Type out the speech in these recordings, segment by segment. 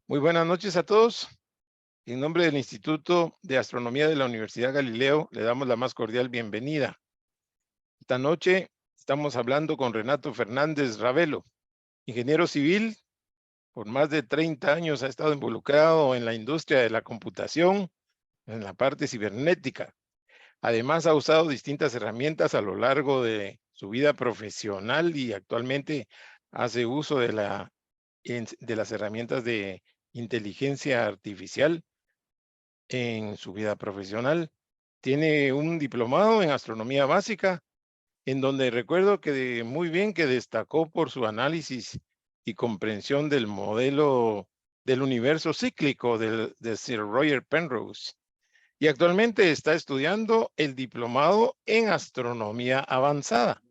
Muy buenas noches a todos. En nombre del Instituto de Astronomía de la Universidad Galileo, le damos la más cordial bienvenida. Esta noche estamos hablando con Renato Fernández Ravelo, ingeniero civil. Por más de 30 años ha estado involucrado en la industria de la computación, en la parte cibernética. Además, ha usado distintas herramientas a lo largo de su vida profesional y actualmente hace uso de las herramientas de inteligencia artificial en su vida profesional. Tiene un diplomado en astronomía básica, en donde recuerdo muy bien que destacó por su análisis y comprensión del modelo del universo cíclico de Sir Roger Penrose. Y actualmente está estudiando el diplomado en astronomía avanzada.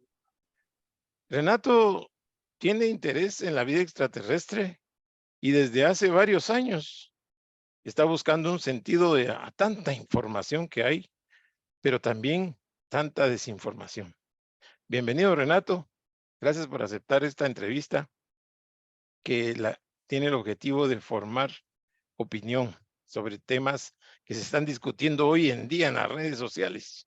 Renato tiene interés en la vida extraterrestre y desde hace varios años está buscando un sentido a tanta información que hay, pero también tanta desinformación. Bienvenido, Renato. Gracias por aceptar esta entrevista que tiene el objetivo de formar opinión sobre temas que se están discutiendo hoy en día en las redes sociales.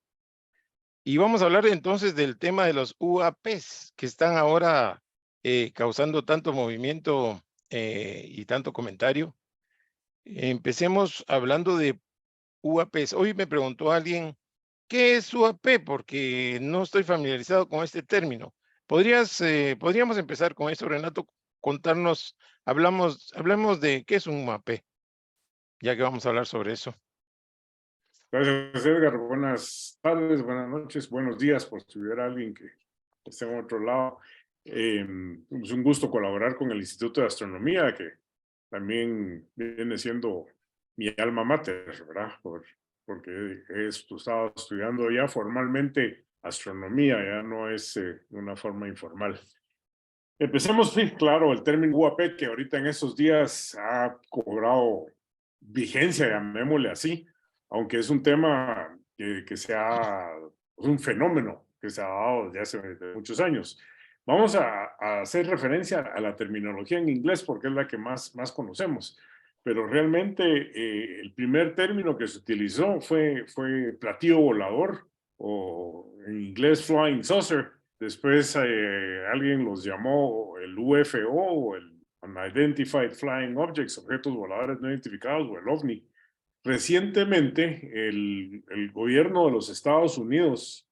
Y vamos a hablar entonces del tema de los UAPs que están ahora causando tanto movimiento y tanto comentario. Empecemos hablando de UAPs. Hoy me preguntó alguien, ¿qué es UAP? Porque no estoy familiarizado con este término. Podríamos empezar con eso, Renato, contarnos, hablamos de qué es un UAP, ya que vamos a hablar sobre eso. Gracias, Edgar. Buenas tardes, buenas noches, buenos días, por si hubiera alguien que esté en otro lado. Es un gusto colaborar con el Instituto de Astronomía, que también viene siendo mi alma mater, ¿verdad? Porque he estado estudiando ya formalmente astronomía, ya no es de una forma informal. Empecemos, sí, claro, el término UAP, que ahorita en estos días ha cobrado vigencia, llamémosle así, aunque es un tema es un fenómeno que se ha dado desde hace muchos años. Vamos a hacer referencia a la terminología en inglés porque es la que más conocemos, pero realmente el primer término que se utilizó fue platillo volador, o en inglés flying saucer. Después alguien los llamó el UFO, o el Unidentified Flying Objects, objetos voladores no identificados, o el OVNI. Recientemente, el gobierno de los Estados Unidos,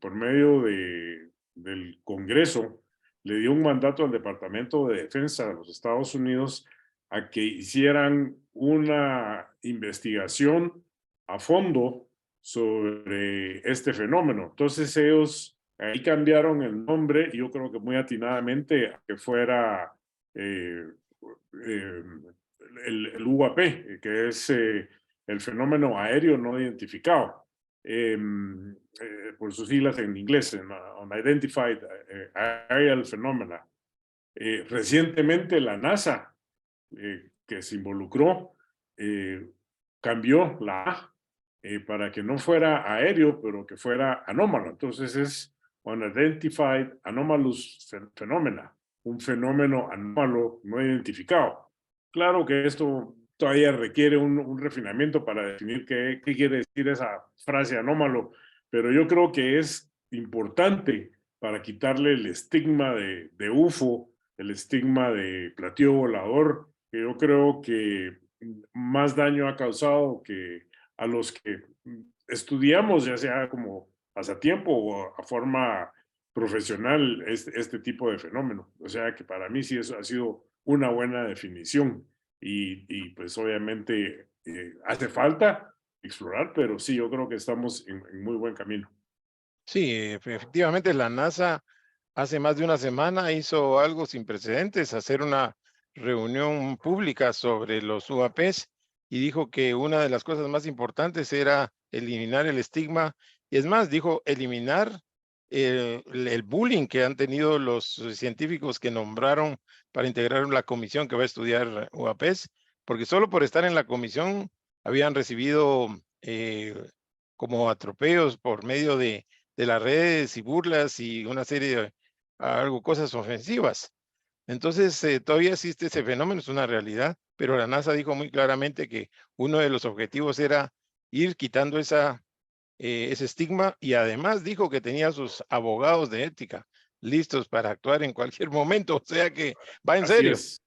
por medio del Congreso, le dio un mandato al Departamento de Defensa de los Estados Unidos a que hicieran una investigación a fondo sobre este fenómeno. Entonces ellos ahí cambiaron el nombre, y yo creo que muy atinadamente, a que fuera eh, eh, el UAP, que es el fenómeno aéreo no identificado, por sus siglas en inglés, Unidentified Aerial Phenomena. Recientemente la NASA, que se involucró, cambió la A para que no fuera aéreo, pero que fuera anómalo. Entonces es Unidentified Anomalous Phenomena, un fenómeno anómalo no identificado. Claro que esto todavía requiere un refinamiento para definir qué quiere decir esa frase anómalo, pero yo creo que es importante para quitarle el estigma de UFO, el estigma de platillo volador, que yo creo que más daño ha causado que a los que estudiamos, ya sea como pasatiempo o a forma profesional, este tipo de fenómeno. O sea que para mí sí eso ha sido una buena definición, y pues obviamente hace falta explorar, pero sí, yo creo que estamos en muy buen camino. Sí, efectivamente la NASA hace más de una semana hizo algo sin precedentes, hacer una reunión pública sobre los UAPs y dijo que una de las cosas más importantes era eliminar el estigma y es más, dijo eliminar el bullying que han tenido los científicos que nombraron para integrar la comisión que va a estudiar UAPs, porque solo por estar en la comisión habían recibido como atropellos por medio de las redes y burlas y una serie de cosas ofensivas. Entonces, todavía existe ese fenómeno, es una realidad, pero la NASA dijo muy claramente que uno de los objetivos era ir quitando ese estigma, y además dijo que tenía sus abogados de ética listos para actuar en cualquier momento, o sea que va en Así serio. es,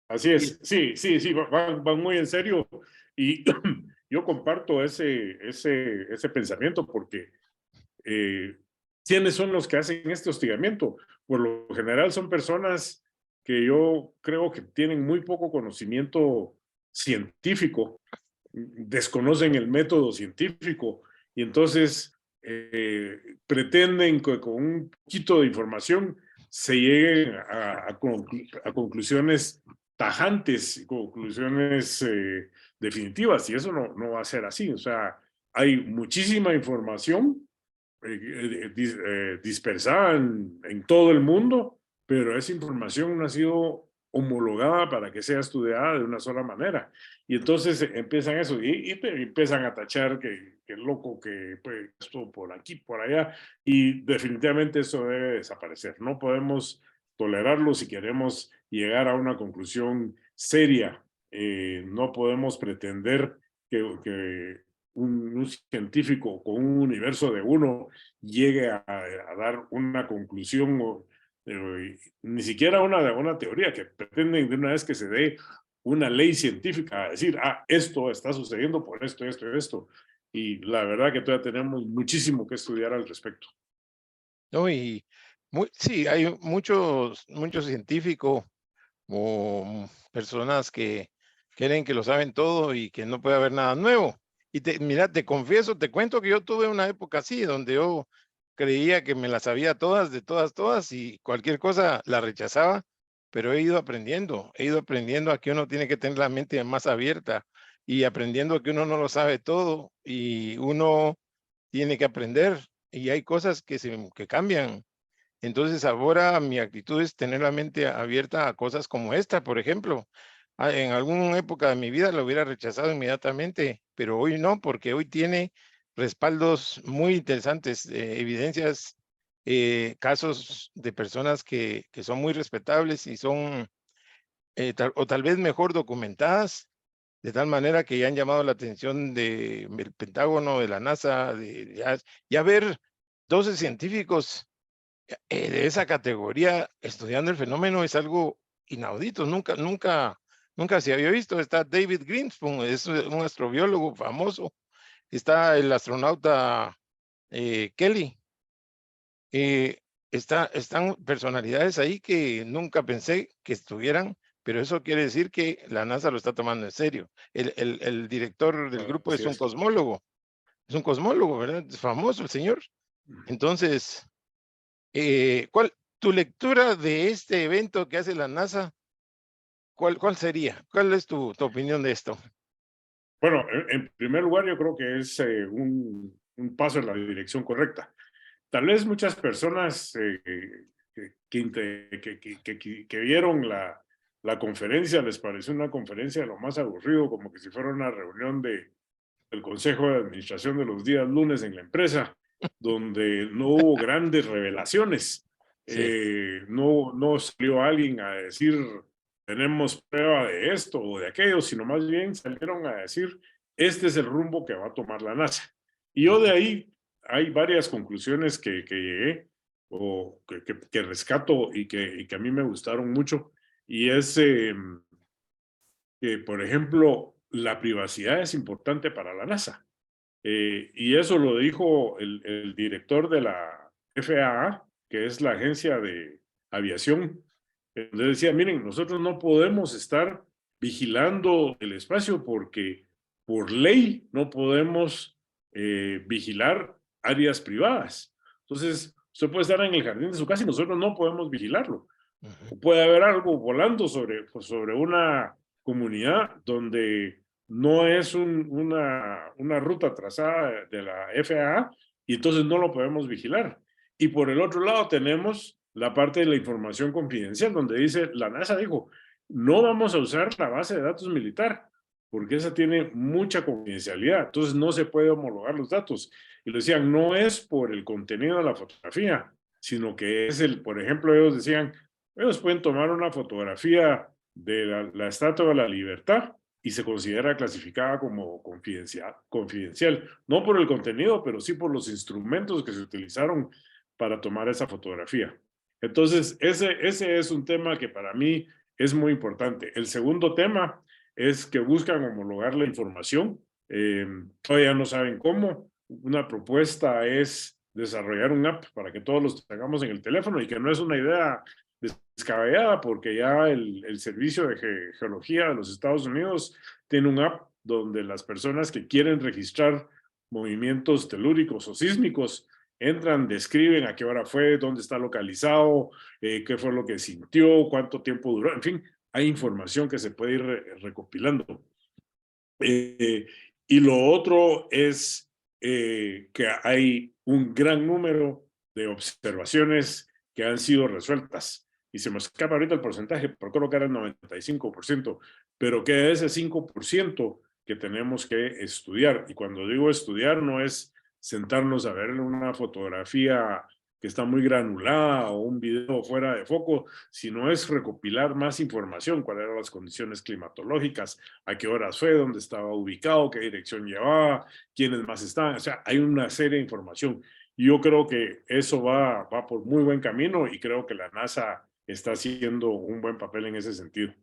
así Y es. Sí, sí, sí, van muy en serio. Y yo comparto ese pensamiento porque ¿quiénes son los que hacen este hostigamiento? Por lo general son personas que yo creo que tienen muy poco conocimiento científico, desconocen el método científico y entonces pretenden que con un poquito de información se lleguen a conclusiones tajantes, conclusiones definitivas, y eso no va a ser así. O sea, hay muchísima información dispersada en todo el mundo, pero esa información no ha sido homologada para que sea estudiada de una sola manera. Y entonces empiezan eso, y te empiezan a tachar que loco, que pues, esto por aquí, por allá, y definitivamente eso debe desaparecer. No podemos tolerarlo si queremos llegar a una conclusión seria. No podemos pretender que un científico con un universo de uno llegue a dar una conclusión, ni siquiera una teoría, que pretenden de una vez que se dé una ley científica a decir, esto está sucediendo por esto, esto y esto. Y la verdad que todavía tenemos muchísimo que estudiar al respecto. no, sí, hay muchos científicos o personas que creen que lo saben todo y que no puede haber nada nuevo. Y mira, te confieso, te cuento que yo tuve una época así, donde yo creía que me las sabía todas, de todas, todas, y cualquier cosa la rechazaba, pero he ido aprendiendo a que uno tiene que tener la mente más abierta y aprendiendo que uno no lo sabe todo y uno tiene que aprender, y hay cosas que cambian. Entonces ahora mi actitud es tener la mente abierta a cosas como esta, por ejemplo. En alguna época de mi vida lo hubiera rechazado inmediatamente, pero hoy no, porque hoy tiene respaldos muy interesantes, evidencias, casos de personas que son muy respetables y son, o tal vez mejor documentadas, de tal manera que ya han llamado la atención del Pentágono, de la NASA, ya ver 12 científicos de esa categoría estudiando el fenómeno es algo inaudito, nunca se había visto. Está David Greenspoon, es un astrobiólogo famoso, está el astronauta Kelly, están personalidades ahí que nunca pensé que estuvieran, pero eso quiere decir que la NASA lo está tomando en serio. El director del grupo Así es. es un cosmólogo, ¿verdad? Es famoso el señor. Entonces, tu lectura de este evento que hace la NASA, ¿cuál sería? ¿Cuál es tu opinión de esto? Bueno, en primer lugar, yo creo que es un paso en la dirección correcta. Tal vez muchas personas que vieron la conferencia les pareció una conferencia de lo más aburrido, como que si fuera una reunión del Consejo de Administración de los días lunes en la empresa, donde no hubo grandes revelaciones. Sí. No salió alguien a decir, tenemos prueba de esto o de aquello, sino más bien salieron a decir, este es el rumbo que va a tomar la NASA. Y yo de Ujú. ahí hay varias conclusiones que llegué o que rescato y que a mí me gustaron mucho. Y es que, por ejemplo, la privacidad es importante para la NASA. Y eso lo dijo el director de la FAA, que es la agencia de aviación. Donde decía, miren, nosotros no podemos estar vigilando el espacio porque por ley no podemos vigilar áreas privadas. Entonces, usted puede estar en el jardín de su casa y nosotros no podemos vigilarlo. Ujú. O puede haber algo volando sobre una comunidad donde no es una ruta trazada de la FAA y entonces no lo podemos vigilar. Y por el otro lado tenemos la parte de la información confidencial, donde dice, la NASA dijo, no vamos a usar la base de datos militar, porque esa tiene mucha confidencialidad, entonces no se puede homologar los datos. Y lo decían, no es por el contenido de la fotografía, sino que es por ejemplo, ellos decían, Ellos pueden tomar una fotografía de la Estatua de la Libertad y se considera clasificada como confidencial, no por el contenido, pero sí por los instrumentos que se utilizaron para tomar esa fotografía. Entonces, ese es un tema que para mí es muy importante. El segundo tema es que buscan homologar la información. Todavía no saben cómo. Una propuesta es desarrollar un app para que todos los tengamos en el teléfono y que no es una idea descabellada porque ya el Servicio de Geología de los Estados Unidos tiene un app donde las personas que quieren registrar movimientos telúricos o sísmicos entran, describen a qué hora fue, dónde está localizado, qué fue lo que sintió, cuánto tiempo duró, en fin, hay información que se puede ir recopilando. Y lo otro es que hay un gran número de observaciones que han sido resueltas. Y se me escapa ahorita el porcentaje, pero creo que era el 95%, pero que es ese 5% que tenemos que estudiar. Y cuando digo estudiar, no es sentarnos a ver una fotografía que está muy granulada o un video fuera de foco, sino es recopilar más información, cuáles eran las condiciones climatológicas, a qué horas fue, dónde estaba ubicado, qué dirección llevaba, quiénes más estaban. O sea, hay una serie de información. Y yo creo que eso va por muy buen camino y creo que la NASA está haciendo un buen papel en ese sentido.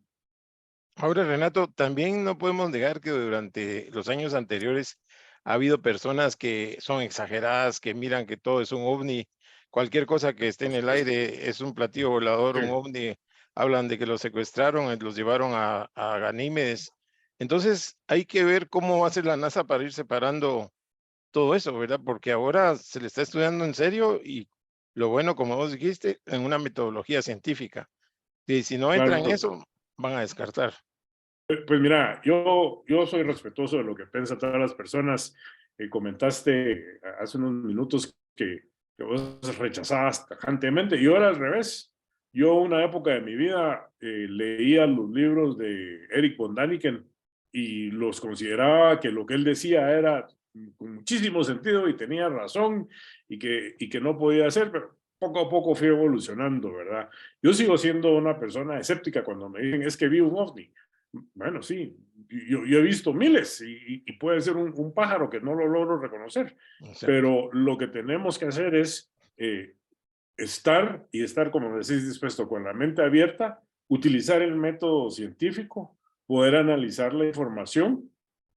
Ahora, Renato, también no podemos negar que durante los años anteriores ha habido personas que son exageradas, que miran que todo es un ovni, cualquier cosa que esté Por en el supuesto. aire es un platillo volador, Sí, un ovni, hablan de que los secuestraron, los llevaron a Ganímedes. Entonces, hay que ver cómo hace la NASA para ir separando todo eso, ¿verdad? Porque ahora se le está estudiando en serio y lo bueno, como vos dijiste, en una metodología científica. Y si no entra en claro. eso, van a descartar. Pues mira, yo soy respetuoso de lo que piensan todas las personas. Comentaste hace unos minutos que vos rechazabas tajantemente. Yo era al revés. Yo una época de mi vida leía los libros de Eric von Daniken y los consideraba que lo que él decía era con muchísimo sentido y tenía razón y que no podía hacer, pero poco a poco fui evolucionando, ¿verdad? Yo sigo siendo una persona escéptica cuando me dicen es que vi un ovni. Bueno, sí, yo he visto miles y puede ser un pájaro que no lo logro reconocer, Exacto. pero lo que tenemos que hacer es estar, como decís, dispuesto con la mente abierta, utilizar el método científico, poder analizar la información,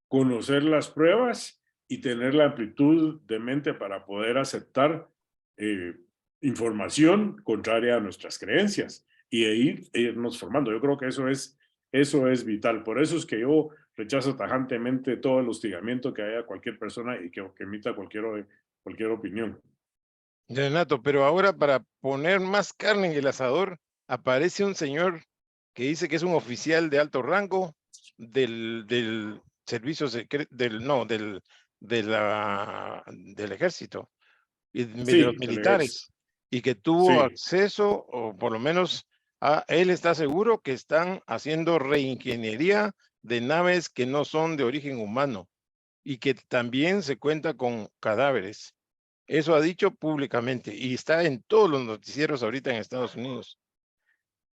conocer las pruebas y tener la amplitud de mente para poder aceptar eh, información contraria a nuestras creencias y irnos formando. Yo creo que eso es vital. Por eso es que yo rechazo tajantemente todo el hostigamiento que haya cualquier persona y que emita cualquier opinión. Renato, pero ahora para poner más carne en el asador, aparece un señor que dice que es un oficial de alto rango del servicio secreto, no, del ejército y de los Sí, el ejército. militares, y que tuvo Sí, acceso, o por lo menos él está seguro que están haciendo reingeniería de naves que no son de origen humano y que también se cuenta con cadáveres. Eso ha dicho públicamente y está en todos los noticieros ahorita en Estados Unidos.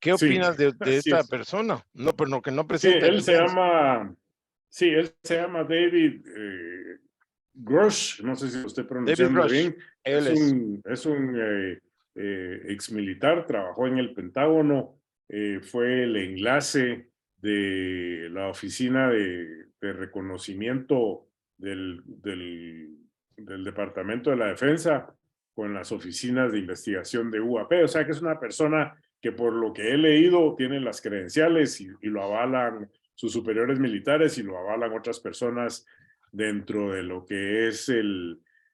¿Qué sí, opinas de así esta es. persona? No, pero no, que no Sí, presenta evidencia. él se llama David Grush, no sé si lo estoy David pronunciando Rush, bien. él es. Es un ex militar, trabajó en el Pentágono, fue el enlace de la oficina de reconocimiento del Departamento de la Defensa con las oficinas de investigación de UAP. O sea que es una persona que por lo que he leído tiene las credenciales y lo avalan sus superiores militares y lo avalan otras personas dentro de lo que es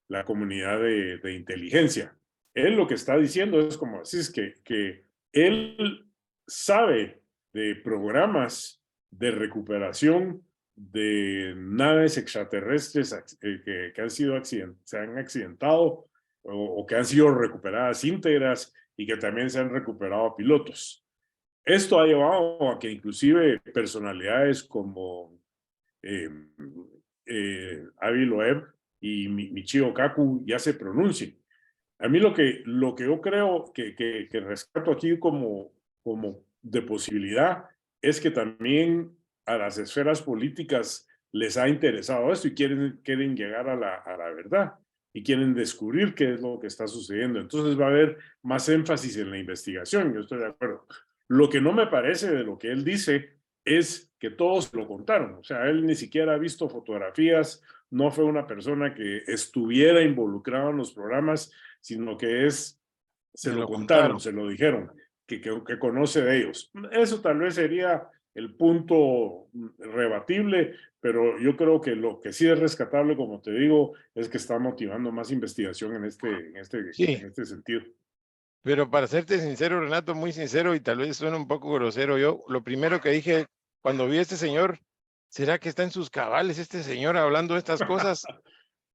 la comunidad de inteligencia. Él lo que está diciendo es como así, es que él sabe de programas de recuperación de naves extraterrestres que han sido se han accidentado o que han sido recuperadas íntegras y que también se han recuperado pilotos. Esto ha llevado a que inclusive personalidades como eh, Avi Loeb y Michio Kaku ya se pronuncien. A mí lo que yo creo que rescato aquí como como de posibilidad es que también a las esferas políticas les ha interesado esto y quieren llegar a la verdad y quieren descubrir qué es lo que está sucediendo. Entonces va a haber más énfasis en la investigación, yo estoy de acuerdo. Lo que no me parece de lo que él dice es que todos lo contaron, o sea, él ni siquiera ha visto fotografías, no fue una persona que estuviera involucrada en los programas, sino que se Me lo lo contaron, contaron. se lo dijeron, que conoce de ellos. Eso tal vez sería el punto rebatible, pero yo creo que lo que sí es rescatable, como te digo, es que está motivando más investigación en Sí, este sentido. pero para serte sincero, Renato, muy sincero, y tal vez suena un poco grosero, yo lo primero que dije cuando vi a este señor, ¿será que está en sus cabales este señor hablando de estas cosas?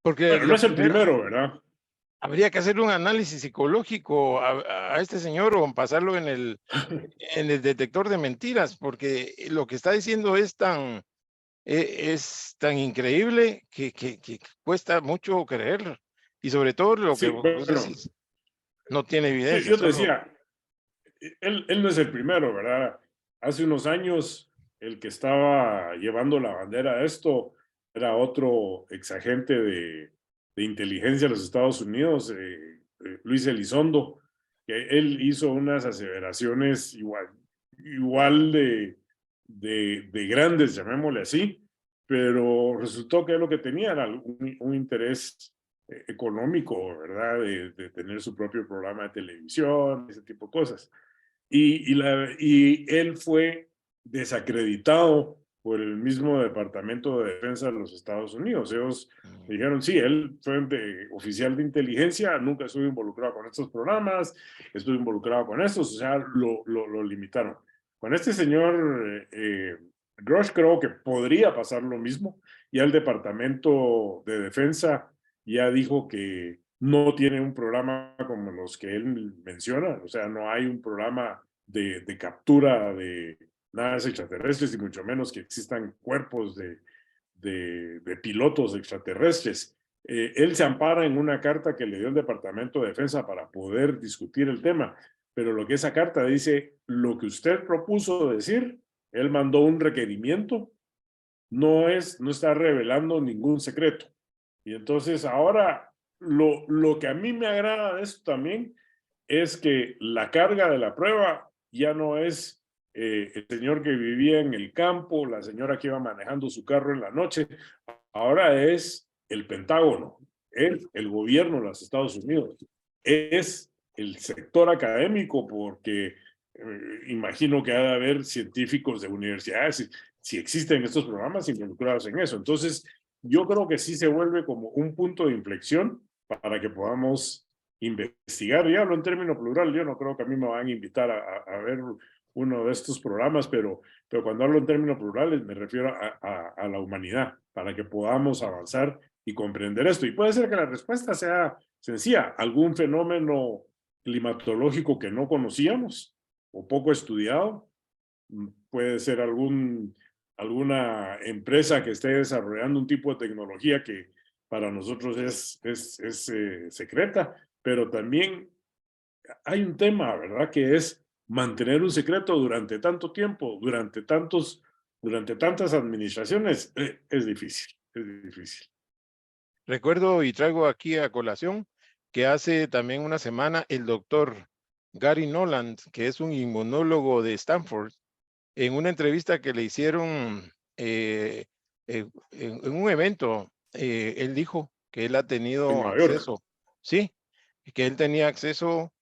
Porque Bueno, no lo es el primero, primero, ¿verdad? habría que hacer un análisis psicológico a este señor o pasarlo en el detector de mentiras, porque lo que está diciendo es tan increíble que cuesta mucho creerlo. Y sobre todo lo que Sí, vos bueno, decís, no tiene evidencia, yo te solo decía, él no es el primero, ¿verdad? Hace unos años, el que estaba llevando la bandera de esto era otro exagente de inteligencia de los Estados Unidos, Luis Elizondo, que él hizo unas aseveraciones igual de grandes, llamémosle así, pero resultó que lo que tenía era un interés económico, ¿verdad? De tener su propio programa de televisión, ese tipo de cosas. Y él fue desacreditado por el mismo Departamento de Defensa de los Estados Unidos. Ellos mm, dijeron, sí, él fue oficial de inteligencia, nunca estuvo involucrado con estos programas, estuvo involucrado con estos, o sea, lo limitaron. Con este señor Grosh creo que podría pasar lo mismo. Ya el Departamento de Defensa ya dijo que no tiene un programa como los que él menciona, o sea, no hay un programa de captura de naves extraterrestres y mucho menos que existan cuerpos de pilotos extraterrestres. Él se ampara en una carta que le dio el Departamento de Defensa para poder discutir el tema, pero lo que esa carta dice, lo que usted propuso decir, él mandó un requerimiento, no está revelando ningún secreto. Y entonces ahora lo que a mí me agrada de esto también es que la carga de la prueba ya no es el señor que vivía en el campo, la señora que iba manejando su carro en la noche, ahora es el Pentágono, es el gobierno de los Estados Unidos, es el sector académico, porque imagino que ha de haber científicos de universidades, si existen estos programas involucrados en eso. Entonces, yo creo que sí se vuelve como un punto de inflexión para que podamos investigar. Y hablo en términos plural, yo no creo que a mí me van a invitar a ver uno de estos programas, pero cuando hablo en términos plurales me refiero a la humanidad, para que podamos avanzar y comprender esto. Y puede ser que la respuesta sea sencilla, algún fenómeno climatológico que no conocíamos o poco estudiado, puede ser alguna empresa que esté desarrollando un tipo de tecnología que para nosotros es secreta, pero también hay un tema, ¿verdad? Que es mantener un secreto durante tanto tiempo, durante tantas administraciones, es difícil, es difícil. recuerdo y traigo aquí a colación que hace también una semana el doctor Gary Noland, que es un inmunólogo de Stanford, en una entrevista que le hicieron en un evento, él dijo que él ha En tenido Nueva York. acceso, sí, que él tenía acceso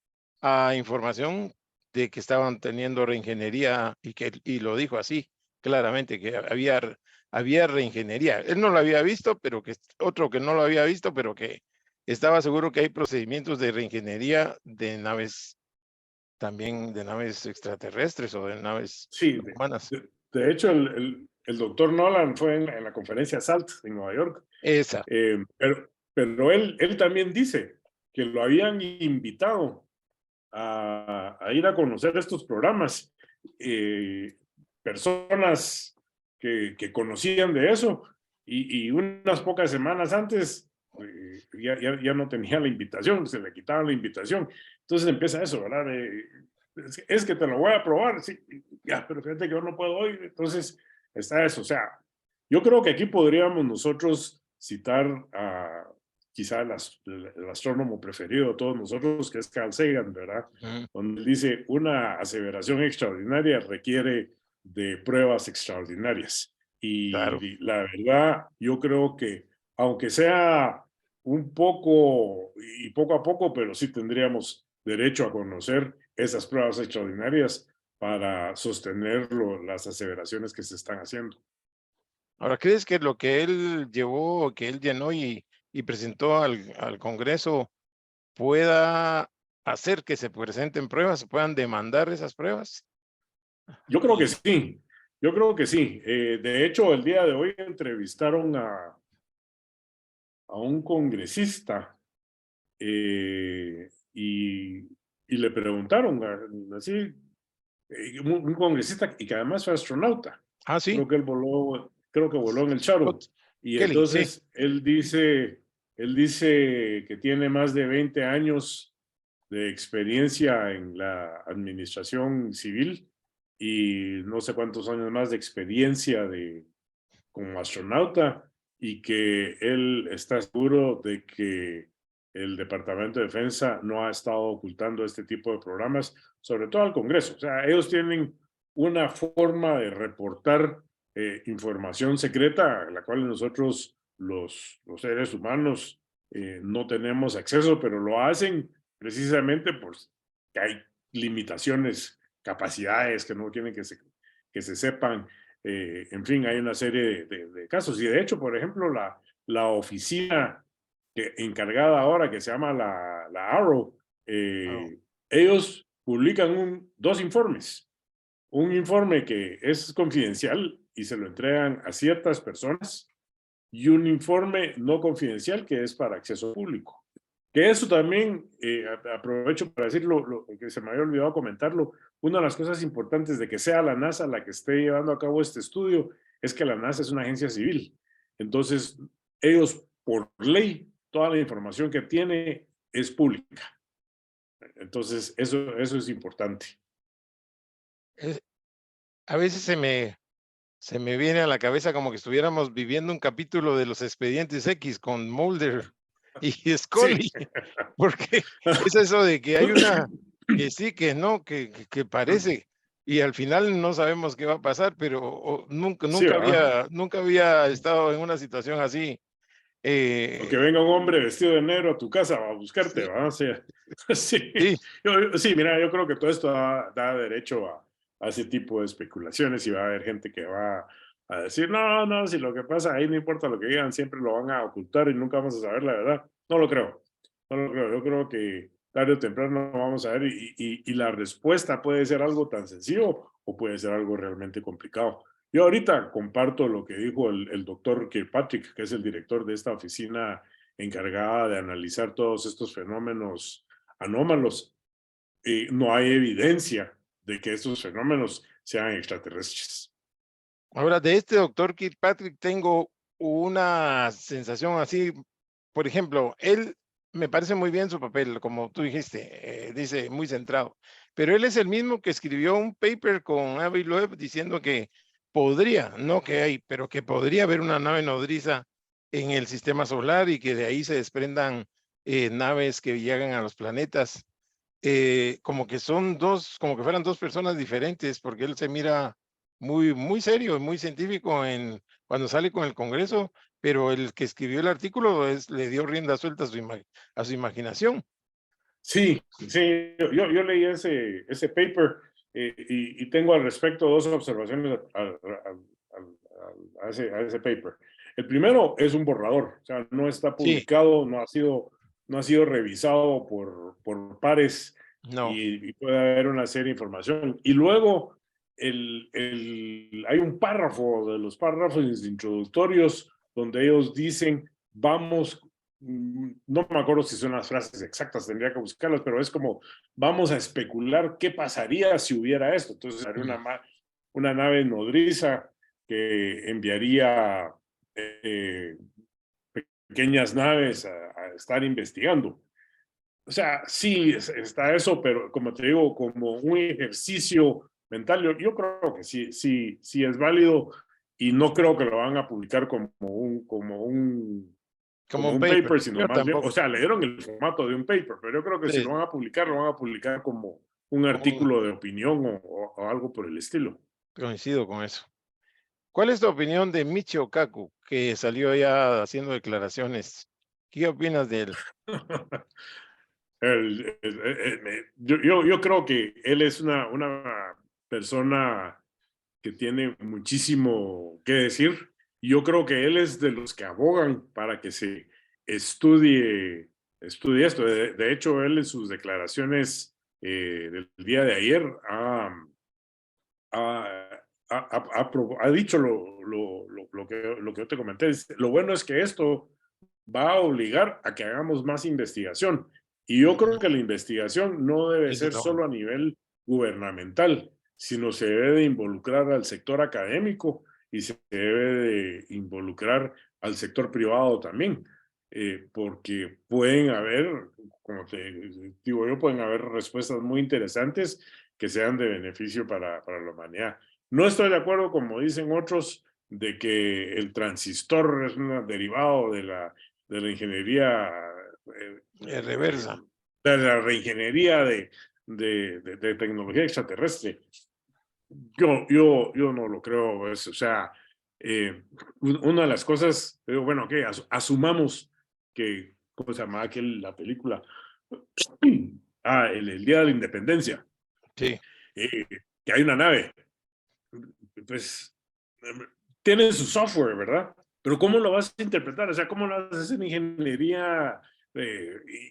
a información de que estaban teniendo reingeniería y lo dijo así, claramente, que había reingeniería. Él no lo había visto, pero que otro que no lo había visto, pero que estaba seguro que hay procedimientos de reingeniería de naves, también de naves extraterrestres o de naves Sí, humanas. de hecho, el doctor Nolan fue en la conferencia SALT en Nueva York, Esa, pero él también dice que lo habían invitado a ir a conocer estos programas, personas que conocían de eso, y unas pocas semanas antes ya no tenía la invitación, se le quitaba la invitación. Entonces empieza eso, ¿verdad? es que te lo voy a probar, sí, ya, pero fíjate que yo no puedo hoy, entonces está eso. O sea, yo creo que aquí podríamos nosotros citar a quizá el astrónomo preferido de todos nosotros, que es Carl Sagan, ¿verdad? Ujú. Donde él dice, una aseveración extraordinaria requiere de pruebas extraordinarias. Claro. Y la verdad, yo creo que, aunque sea un poco y poco a poco, pero sí tendríamos derecho a conocer esas pruebas extraordinarias para sostener las aseveraciones que se están haciendo. Ahora, ¿crees que lo que él llevó, que él llenó y presentó al Congreso pueda hacer que se presenten pruebas, se puedan demandar esas pruebas? Yo creo que Y, sí, yo creo que sí. De hecho, el día de hoy entrevistaron a un congresista y, y le preguntaron, así, un congresista y que además fue astronauta. sí, Creo que voló en el Shuttle. Scott Y Kelly, sí. entonces él dice que tiene más de 20 años de experiencia en la administración civil y no sé cuántos años más de experiencia como astronauta y que él está seguro de que el Departamento de Defensa no ha estado ocultando este tipo de programas, sobre todo al Congreso. O sea, ellos tienen una forma de reportar información secreta, a la cual nosotros, los seres humanos, no tenemos acceso, pero lo hacen precisamente porque hay limitaciones, capacidades que no quieren que se sepan. En fin, hay una serie de casos. Y de hecho, por ejemplo, la oficina encargada ahora, que se llama la Arrow, Wow. ellos publican dos informes. Un informe que es confidencial y se lo entregan a ciertas personas y un informe no confidencial que es para acceso público. Que eso también, aprovecho para decirlo, que se me había olvidado comentarlo, una de las cosas importantes de que sea la NASA la que esté llevando a cabo este estudio es que la NASA es una agencia civil. Entonces, ellos, por ley, toda la información que tiene es pública. Entonces, eso es importante. Es- a veces se me viene a la cabeza como que estuviéramos viviendo un capítulo de los Expedientes X con Mulder y Sí. Scully, porque es eso de que hay una que sí, que no, que parece, y al final no sabemos qué va a pasar, pero nunca, Sí, ¿verdad? nunca había estado en una situación así. O que Eh, venga un hombre vestido de negro a tu casa a buscarte, sí, ¿verdad? O sea, sí. sí, Sí, mira, yo creo que todo esto da derecho a ese tipo de especulaciones y va a haber gente que va a decir, no, no, si lo que pasa ahí no importa lo que digan, siempre lo van a ocultar y nunca vamos a saber la verdad. No lo creo, no lo creo. Yo creo que tarde o temprano vamos a ver y la respuesta puede ser algo tan sencillo o puede ser algo realmente complicado. Yo ahorita comparto lo que dijo el doctor Kirkpatrick, que es el director de esta oficina encargada de analizar todos estos fenómenos anómalos. No hay evidencia de que estos fenómenos sean extraterrestres. ahora de este doctor Kirkpatrick tengo una sensación así, por ejemplo, él me parece muy bien su papel, como tú dijiste, dice muy centrado, pero él es el mismo que escribió un paper con Avi Loeb diciendo que podría, no que hay, pero que podría haber una nave nodriza en el sistema solar y que de ahí se desprendan naves que llegan a los planetas. Como que son dos, como que fueran dos personas diferentes, porque él se mira muy serio y muy científico cuando sale con el Congreso, pero el que escribió el artículo le dio rienda suelta a su imaginación. Sí, sí, yo leí ese paper y tengo al respecto dos observaciones a ese paper. El primero es un borrador, o sea, no está Sí, publicado, no ha sido revisado por pares no, y puede haber una serie de información. Y luego hay un párrafo de los párrafos introductorios donde ellos dicen, vamos, no me acuerdo si son las frases exactas, tendría que buscarlas, pero es como, vamos a especular qué pasaría si hubiera esto. Entonces, haría mm, una nave nodriza que enviaría eh, pequeñas naves a estar investigando. o sea, sí está eso, pero como te digo, como un ejercicio mental, yo creo que sí es válido y no creo que lo van a publicar como como un un paper. paper, sino Yo más bien, o tampoco. sea, le dieron el formato de un paper, pero yo creo que si Sí, lo van a publicar, lo van a publicar como un como artículo de opinión o algo por el estilo. coincido con eso. ¿Cuál es tu opinión de Michio Kaku, que salió ya haciendo declaraciones? ¿Qué opinas de él? Yo creo que él es una persona que tiene muchísimo que decir. Y yo creo que él es de los que abogan para que se estudie esto. De hecho, él en sus declaraciones del día de ayer ha dicho lo que yo te comenté. Lo bueno es que esto va a obligar a que hagamos más investigación. Y yo creo que la investigación no debe Eso ser está bueno. solo a nivel gubernamental, sino se debe de involucrar al sector académico y se debe de involucrar al sector privado también, porque pueden haber, como te digo yo, pueden haber respuestas muy interesantes que sean de beneficio para la humanidad. No estoy de acuerdo, como dicen otros, de que el transistor es un derivado de la ingeniería, eh, eh, Reversa. de la reingeniería de tecnología extraterrestre. Yo no lo creo. O sea, una de las cosas, digo, bueno, ok, asumamos que, ¿cómo se llama la película? El Día de la Independencia, Sí, eh, que hay una nave, pues tiene su software, ¿verdad? Pero ¿cómo lo vas a interpretar? O sea, ¿cómo lo vas a hacer ingeniería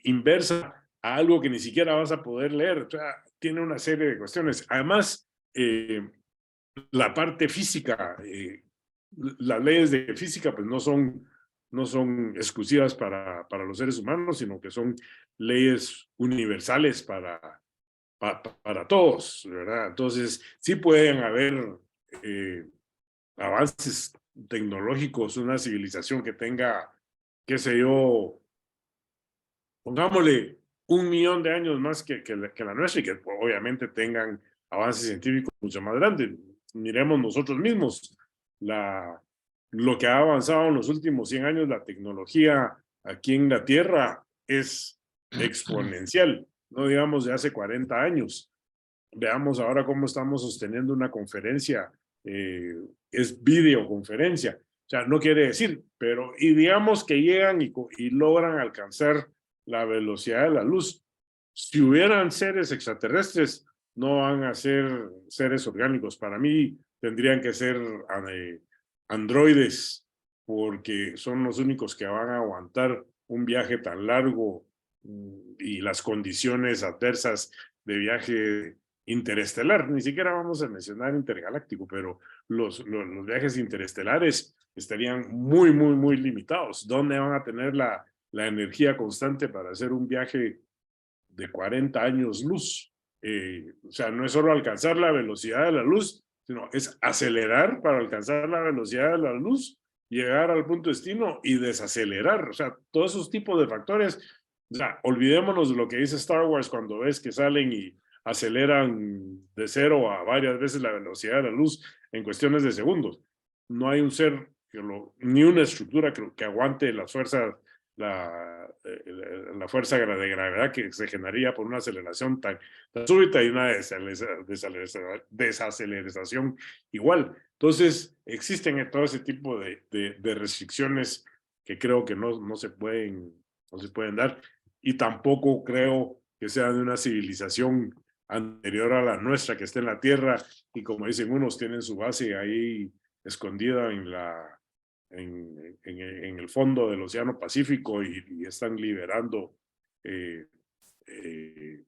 inversa a algo que ni siquiera vas a poder leer? O sea, tiene una serie de cuestiones. Además, la parte física, las leyes de física, pues no son exclusivas para los seres humanos, sino que son leyes universales para todos, ¿verdad? Entonces, sí pueden haber avances tecnológicos, una civilización que tenga, qué sé yo, pongámosle 1 millón de años más que la nuestra y que obviamente tengan avances científicos mucho más grandes. Miremos nosotros mismos lo que ha avanzado en los últimos 100 años, la tecnología aquí en la Tierra es exponencial, no digamos de hace 40 años. Veamos ahora cómo estamos sosteniendo una conferencia, es videoconferencia. O sea, no quiere decir, pero y digamos que llegan y logran alcanzar la velocidad de la luz. Si hubieran seres extraterrestres, no van a ser seres orgánicos. Para mí tendrían que ser androides, porque son los únicos que van a aguantar un viaje tan largo y las condiciones adversas de viaje interestelar. Ni siquiera vamos a mencionar intergaláctico, pero los viajes interestelares estarían muy limitados. ¿Dónde van a tener la energía constante para hacer un viaje de 40 años luz? O sea, no es solo alcanzar la velocidad de la luz, sino es acelerar para alcanzar la velocidad de la luz, llegar al punto de destino y desacelerar. O sea, todos esos tipos de factores. O sea, olvidémonos de lo que dice Star Wars cuando ves que salen y aceleran de 0 a varias veces la velocidad de la luz en cuestiones de segundos. No hay un ser ni una estructura que aguante las fuerzas, la fuerza de gravedad que se generaría por una aceleración tan súbita y una desaceleración igual. Entonces, existen todo ese tipo de restricciones que creo que no se pueden dar, y tampoco creo que sea de una civilización anterior a la nuestra que esté en la Tierra y, como dicen unos, tienen su base ahí escondida en el fondo del Océano Pacífico y están liberando eh, eh,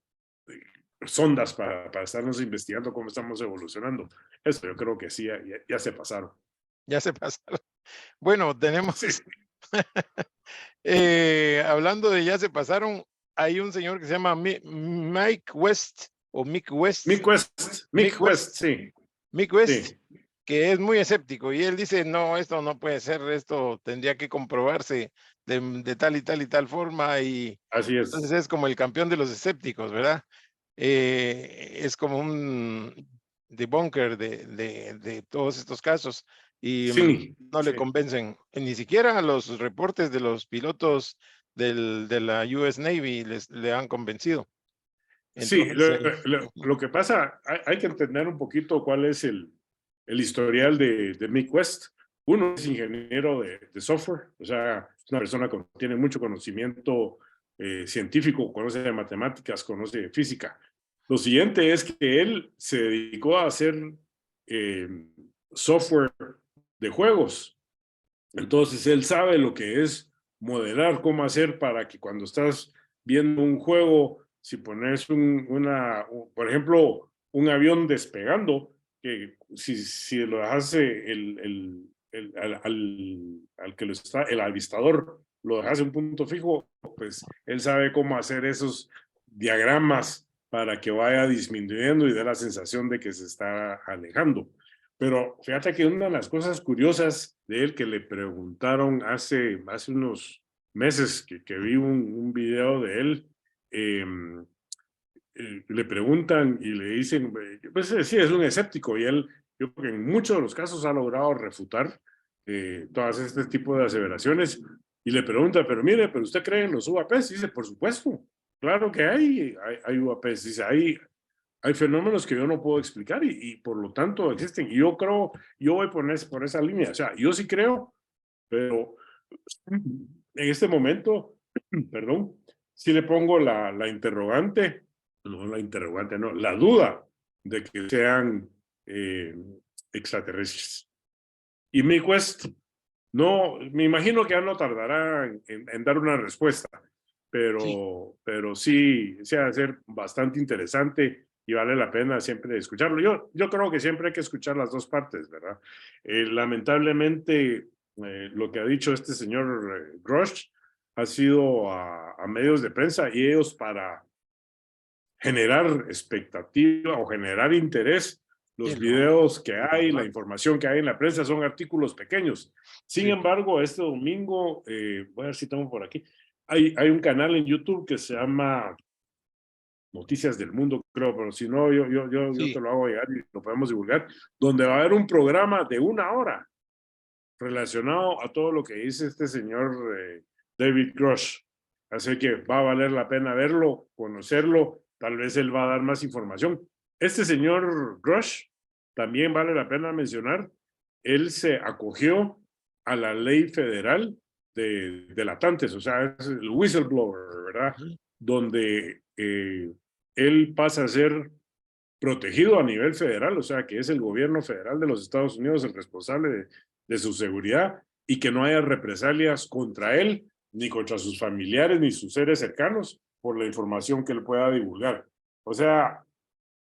sondas para estarnos investigando cómo estamos evolucionando. Eso yo creo que sí, ya se pasaron. ya se pasaron. Bueno, tenemos, Sí. hablando de ya se pasaron, hay un señor que se llama Mike West o Mick West, Mick West, sí, Mick West, sí. que es muy escéptico y él dice, no, esto no puede ser, esto tendría que comprobarse de tal y tal y tal forma, y Así entonces es. es como el campeón de los escépticos, ¿verdad? Es como un debunker de todos estos casos y Sí, no le sí. convencen, ni siquiera a los reportes de los pilotos de la US Navy le han convencido. Sí, Entonces, lo que pasa, hay que entender un poquito cuál es el historial de Mick West. Uno es ingeniero de software, o sea, es una persona que tiene mucho conocimiento científico, conoce de matemáticas, conoce de física. Lo siguiente es que él se dedicó a hacer eh, software de juegos. Entonces, él sabe lo que es modelar, cómo hacer para que cuando estás viendo un juego, si pones por ejemplo, un avión despegando, que si lo dejas al que lo está, el avistador, lo dejas en un punto fijo, pues él sabe cómo hacer esos diagramas para que vaya disminuyendo y dé la sensación de que se está alejando. Pero fíjate que una de las cosas curiosas de él que le preguntaron hace unos meses que vi un video de él, eh, le preguntan y le dicen, pues sí, es un escéptico y él, yo creo que en muchos de los casos ha logrado refutar todas este tipo de aseveraciones y le pregunta, pero mire, ¿pero usted cree en los UAPs? Y dice, por supuesto, claro que hay UAPs, dice, hay fenómenos que yo no puedo explicar y por lo tanto existen. Y yo creo, yo voy por esa línea. O sea, yo sí creo, pero en este momento, perdón, sí le pongo la interrogante, no la interrogante, no, la duda de que sean eh, extraterrestres. Y Mick West, no, me imagino que ya no tardará en dar una respuesta, sí, pero sí, se va a ser bastante interesante y vale la pena siempre escucharlo. Yo creo que siempre hay que escuchar las dos partes, ¿verdad? Lamentablemente, lo que ha dicho este señor Grosh ha sido a medios de prensa y ellos para generar expectativa o generar interés. qué Los loco. videos que hay, la información que hay en la prensa son artículos pequeños. Sin Sí, embargo, este domingo, voy a ver si tengo por aquí, hay un canal en YouTube que se llama Noticias del Mundo, creo, pero si no, yo te sí, lo hago llegar y lo podemos divulgar, donde va a haber un programa de 1 hora relacionado a todo lo que dice este señor David Grush. Así que va a valer la pena verlo, conocerlo, tal vez él va a dar más información. Este señor Grush, también vale la pena mencionar, él se acogió a la ley federal de delatantes, o sea, es el whistleblower, ¿verdad? ujú, Donde él pasa a ser protegido a nivel federal, o sea, que es el gobierno federal de los Estados Unidos el responsable de su seguridad y que no haya represalias contra él, ni contra sus familiares, ni sus seres cercanos por la información que él pueda divulgar. O sea,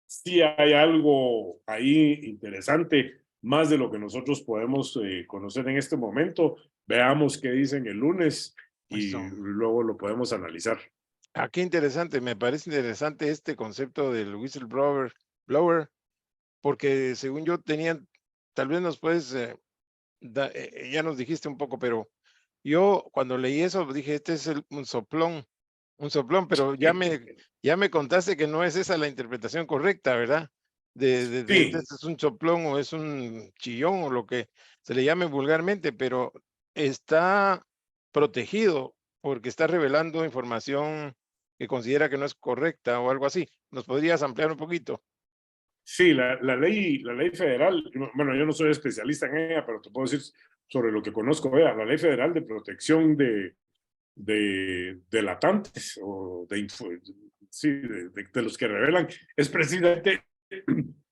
sí hay algo ahí interesante, más de lo que nosotros podemos conocer en este momento. Veamos qué dicen el lunes y eso. luego lo podemos analizar. Qué interesante, me parece interesante este concepto del blower, porque según yo tenían, tal vez nos puedes, ya nos dijiste un poco, pero yo cuando leí eso dije, este es un soplón, pero ya me contaste que no es esa la interpretación correcta, ¿verdad? De este Sí, es un soplón o es un chillón o lo que se le llame vulgarmente, pero está protegido porque está revelando información que considera que no es correcta o algo así. ¿Nos podrías ampliar un poquito? sí, la ley federal, bueno, yo no soy especialista en ella, pero te puedo decir sobre lo que conozco. Vea, la ley federal de protección de delatantes o sí, de los que revelan, es precisamente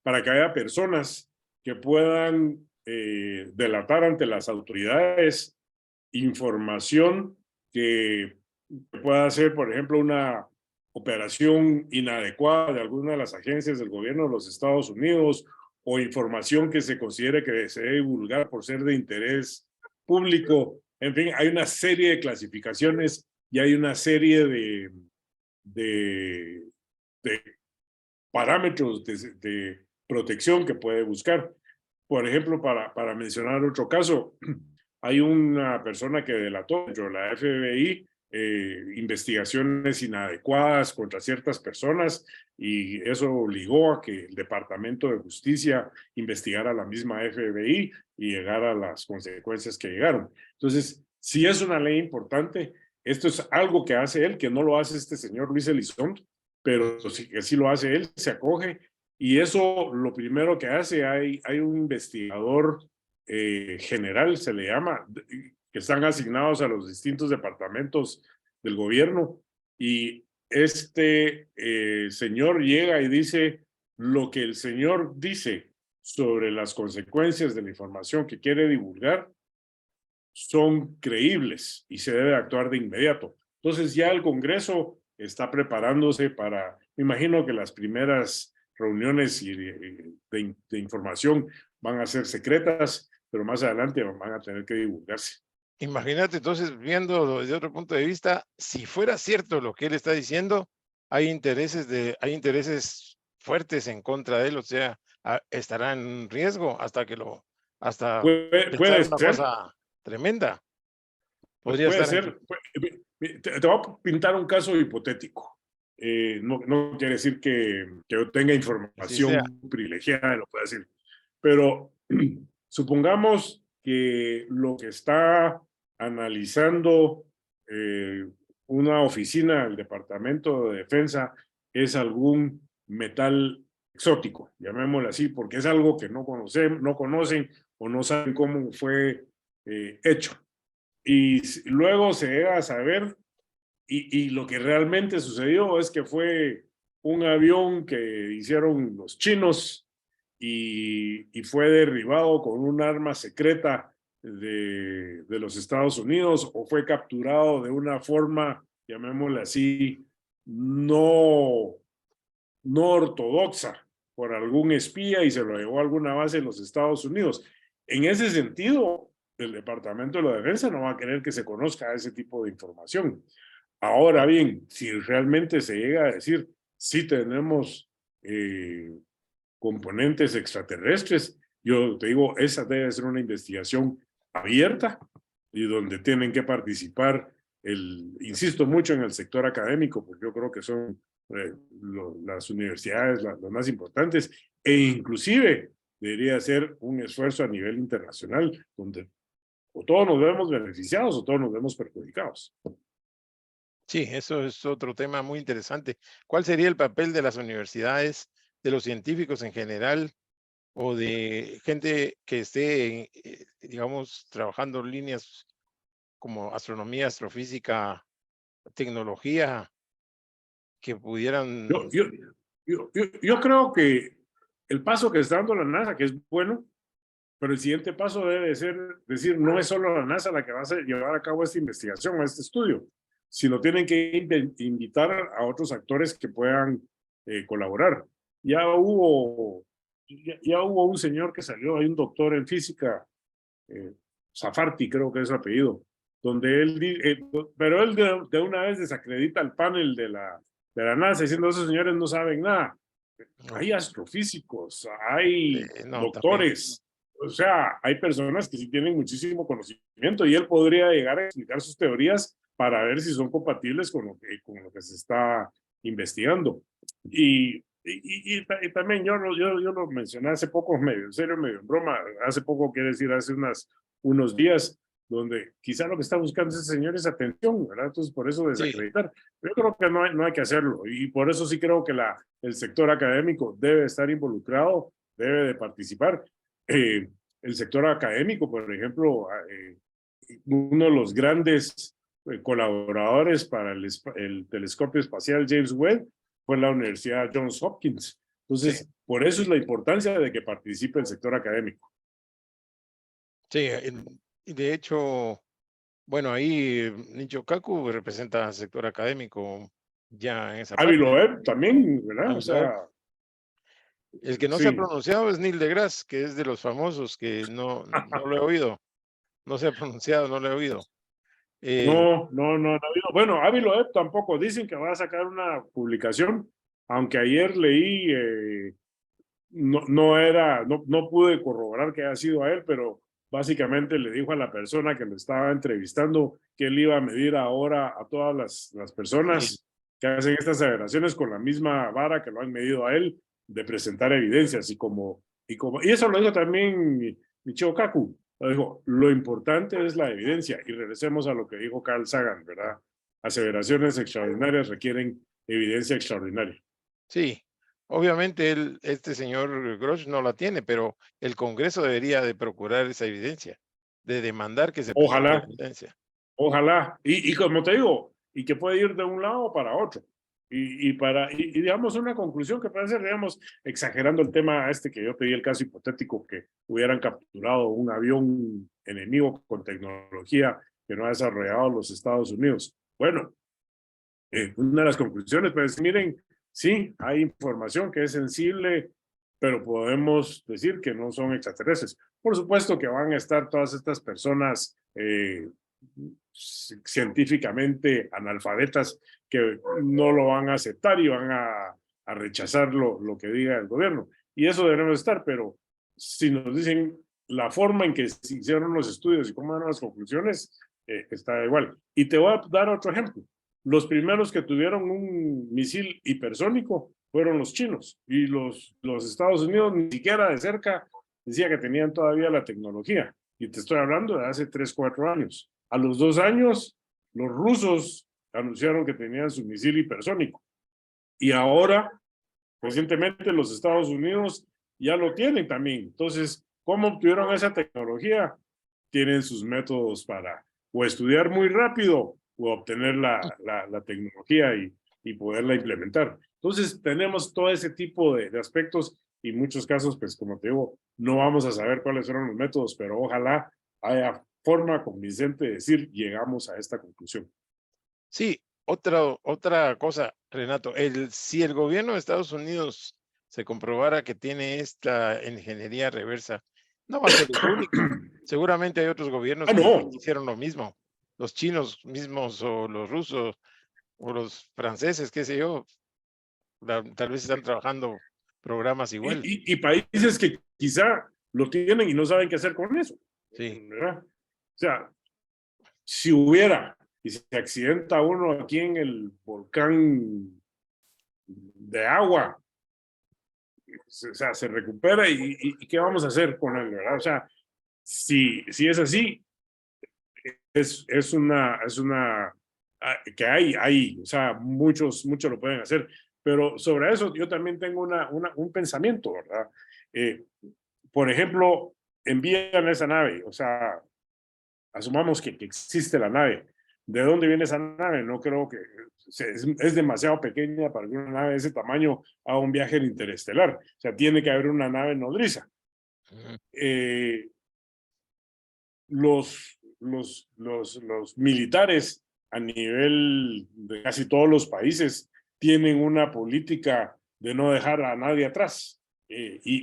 para que haya personas que puedan delatar ante las autoridades información que pueda ser, por ejemplo, una operación inadecuada de alguna de las agencias del gobierno de los Estados Unidos o información que se considere que se debe divulgar por ser de interés público. En fin, hay una serie de clasificaciones y hay una serie de, de parámetros protección que puede buscar. Por ejemplo, para mencionar otro caso, hay una persona que delató dentro de la FBI investigaciones inadecuadas contra ciertas personas y eso obligó a que el Departamento de Justicia investigara a la misma FBI y llegara a las consecuencias que llegaron. Entonces, si es una ley importante, esto es algo que hace él, que no lo hace este señor Luis Elizondo, pero sí, que sí lo hace él, se acoge, y eso lo primero que hace, hay un investigador general, se le llama, que están asignados a los distintos departamentos del gobierno, y este señor llega y dice lo que el señor dice sobre las consecuencias de la información que quiere divulgar son creíbles y se debe actuar de inmediato. Entonces ya el Congreso está preparándose para, me imagino que las primeras reuniones de información van a ser secretas, pero más adelante van a tener que divulgarse. Imagínate entonces, viendo desde otro punto de vista, si fuera cierto lo que él está diciendo, hay intereses fuertes en contra de él, o sea, estará en riesgo hasta pensar Puede una ser, cosa tremenda. Podría puede estar ser. Te voy a pintar un caso hipotético. No quiere decir que yo tenga así sea. información privilegiada, lo puedo decir. Pero supongamos que lo que está analizando una oficina del Departamento de Defensa es algún metal exótico, llamémoslo así, porque es algo que no conocen o no saben cómo fue hecho. Y luego se llega a saber, y lo que realmente sucedió es que fue un avión que hicieron los chinos y fue derribado con un arma secreta de los Estados Unidos o fue capturado de una forma, llamémosle así, no, no ortodoxa por algún espía y se lo llevó a alguna base en los Estados Unidos. En ese sentido, el Departamento de la Defensa no va a querer que se conozca ese tipo de información. Ahora bien, si realmente se llega a decir, sí tenemos componentes extraterrestres, yo te digo, esa debe ser una investigación abierta y donde tienen que participar, insisto mucho en el sector académico, porque yo creo que son las universidades las más importantes, e inclusive debería ser un esfuerzo a nivel internacional, donde o todos nos vemos beneficiados o todos nos vemos perjudicados. Sí, eso es otro tema muy interesante. ¿Cuál sería el papel de las universidades, de los científicos en general, o de gente que esté, digamos, trabajando en líneas como astronomía, astrofísica, tecnología, que Yo, pudieran... yo, yo creo que el paso que está dando la NASA, que es bueno, pero el siguiente paso debe ser decir, no es solo la NASA la que va a llevar a cabo esta investigación, este estudio, sino tienen que invitar a otros actores que puedan colaborar. Ya hubo un señor que salió, hay un doctor en física, Safarti creo que es su apellido, donde pero él de una vez desacredita el panel de la NASA diciendo esos señores no saben nada. No, Hay astrofísicos, hay no, también. doctores, o sea, hay personas que sí tienen muchísimo conocimiento y él podría llegar a explicar sus teorías para ver si son compatibles con con lo que se está investigando. Y también yo lo mencioné hace poco, medio en serio, medio en broma, hace poco, quiere decir, hace unos días, donde quizá lo que está buscando ese señor es atención, ¿verdad? Entonces, por eso Sí, desacreditar. Yo creo que no hay que hacerlo y por eso sí creo que el sector académico debe estar involucrado, debe de participar. El sector académico, por ejemplo, uno de los grandes colaboradores para el telescopio espacial James Webb fue la Universidad Johns Hopkins. sí, Entonces, por eso es la importancia de que participe el sector académico. sí. Y de hecho, bueno, ahí Nicho Kaku representa al sector académico ya en esa Avi parte. Loeb también, ¿verdad? O Avi Loeb. sea, El que no se ha sí. pronunciado es Neil deGrasse, que es de los famosos, que no lo he oído. No se ha pronunciado, no lo he oído. No ha habido. Bueno, Avi Loeb tampoco. Dicen que va a sacar una publicación, aunque ayer leí, no pude corroborar que haya sido a él, pero básicamente le dijo a la persona que lo estaba entrevistando que él iba a medir ahora a todas las Sí, personas que hacen estas aseveraciones con la misma vara que lo han medido a él, de presentar evidencias. Y eso lo dijo también Michio Kaku. Lo dijo, lo importante es la evidencia. Y regresemos a lo que dijo Carl Sagan, ¿verdad? Aseveraciones extraordinarias requieren evidencia extraordinaria. sí. Obviamente este señor Grosh no la tiene, pero el Congreso debería de procurar esa evidencia, de demandar que se presente Ojalá, evidencia. ojalá. Y como te digo, y que puede ir de un lado para otro. Y digamos una conclusión que puede ser, digamos, exagerando el tema este que yo pedí, el caso hipotético que hubieran capturado un avión enemigo con tecnología que no ha desarrollado los Estados Unidos. Bueno, una de las conclusiones, pues miren, sí, hay información que es sensible, pero podemos decir que no son extraterrestres. Por supuesto que van a estar todas estas personas científicamente analfabetas que no lo van a aceptar y van a rechazar lo que diga el gobierno. Y eso debemos estar, pero si nos dicen la forma en que se hicieron los estudios y cómo eran las conclusiones, está igual. Y te voy a dar otro ejemplo. Los primeros que tuvieron un misil hipersónico fueron los chinos, y los Estados Unidos ni siquiera de cerca decía que tenían todavía la tecnología. Y te estoy hablando de hace 3, 4 años. A los 2 años, los rusos anunciaron que tenían su misil hipersónico. Y ahora, recientemente, los Estados Unidos ya lo tienen también. Entonces, ¿cómo obtuvieron esa tecnología? Tienen sus métodos para o estudiar muy rápido o obtener la tecnología y poderla implementar. Entonces, tenemos todo ese tipo de aspectos, y en muchos casos, pues como te digo, no vamos a saber cuáles fueron los métodos, pero ojalá haya forma convincente de decir, llegamos a esta conclusión. Sí, otra cosa, Renato, si el gobierno de Estados Unidos se comprobara que tiene esta ingeniería reversa, no va a ser el único. Seguramente hay otros gobiernos Ah, que no. hicieron lo mismo. Los chinos mismos o los rusos o los franceses, qué sé yo, tal vez están trabajando programas igual. Y países que quizá lo tienen y no saben qué hacer con eso, Sí, ¿verdad? O sea, si hubiera y se accidenta uno aquí en el volcán de agua, o sea, se recupera y ¿qué vamos a hacer con él, verdad? O sea, si es así, es una que hay, o sea, muchos lo pueden hacer, pero sobre eso yo también tengo un pensamiento, ¿verdad? Eh, por ejemplo, envían esa nave, o sea, asumamos que existe la nave. ¿De dónde viene esa nave? No creo que es demasiado pequeña para que una nave de ese tamaño haga un viaje interestelar. O sea, tiene que haber una nave nodriza. ujú, Eh, los militares a nivel de casi todos los países tienen una política de no dejar a nadie atrás.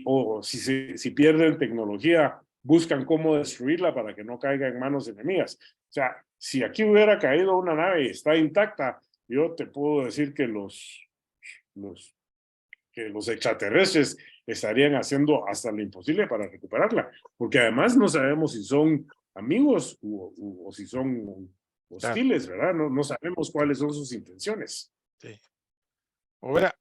O si pierden tecnología, buscan cómo destruirla para que no caiga en manos enemigas. O sea, si aquí hubiera caído una nave y está intacta, yo te puedo decir que los, que los extraterrestres estarían haciendo hasta lo imposible para recuperarla, porque además no sabemos si son amigos o si son claro, hostiles, ¿verdad? No sabemos cuáles son sus intenciones. sí. Ahora,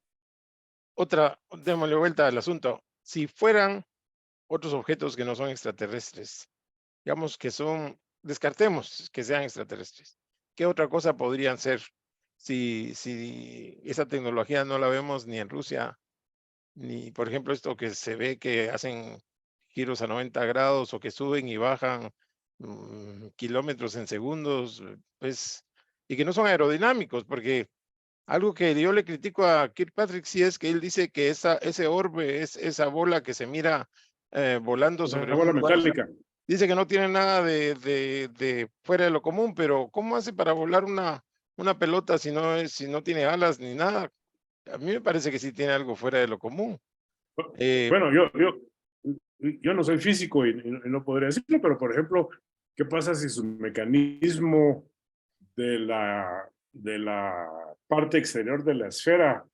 démosle vuelta al asunto. Si fueran otros objetos que no son extraterrestres, digamos que descartemos que sean extraterrestres. ¿Qué otra cosa podrían ser si esa tecnología no la vemos ni en Rusia, ni, por ejemplo, esto que se ve que hacen giros a 90 grados o que suben y bajan kilómetros en segundos, pues, y que no son aerodinámicos, porque algo que yo le critico a Kirkpatrick sí es que él dice que ese orbe, esa bola que se mira volando Esa sobre un bola lugar, metálica. dice que no tiene nada de fuera de lo común, pero ¿cómo hace para volar una pelota si no tiene alas ni nada? A mí me parece que sí tiene algo fuera de lo común. Eh, Bueno, yo no soy físico y no podría decirlo, pero por ejemplo, ¿qué pasa si su mecanismo de la parte exterior de la esfera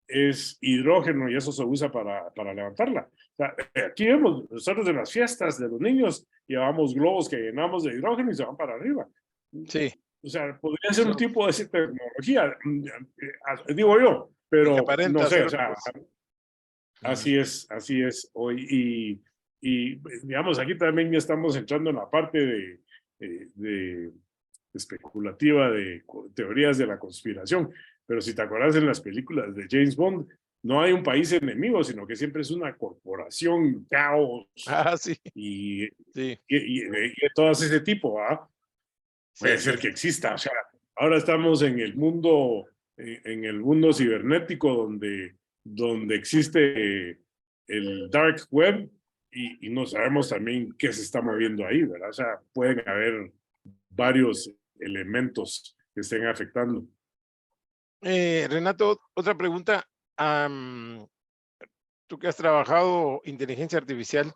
es hidrógeno y eso se usa para levantarla? sea, aquí vemos nosotros en las fiestas de los niños, llevamos globos que llenamos de hidrógeno y se van para arriba. Sí, O sea, podría ser un eso, tipo de tecnología, digo yo, y que pero no aparenta sé, o ser, sea, pues. Ujú. así es hoy. Y digamos, aquí también estamos entrando en la parte de especulativa de teorías de la conspiración. Pero si te acuerdas en las películas de James Bond, no hay un país enemigo, sino que siempre es una corporación, caos Ah, sí, y, sí, de todo ese tipo, ¿ah? sí, Puede así ser es. que exista. O sea, ahora estamos en el mundo cibernético donde existe el dark web y no sabemos también qué se está moviendo ahí, ¿verdad? O sea, pueden haber varios elementos que estén afectando. Renato, otra pregunta. am, Tú que has trabajado inteligencia artificial,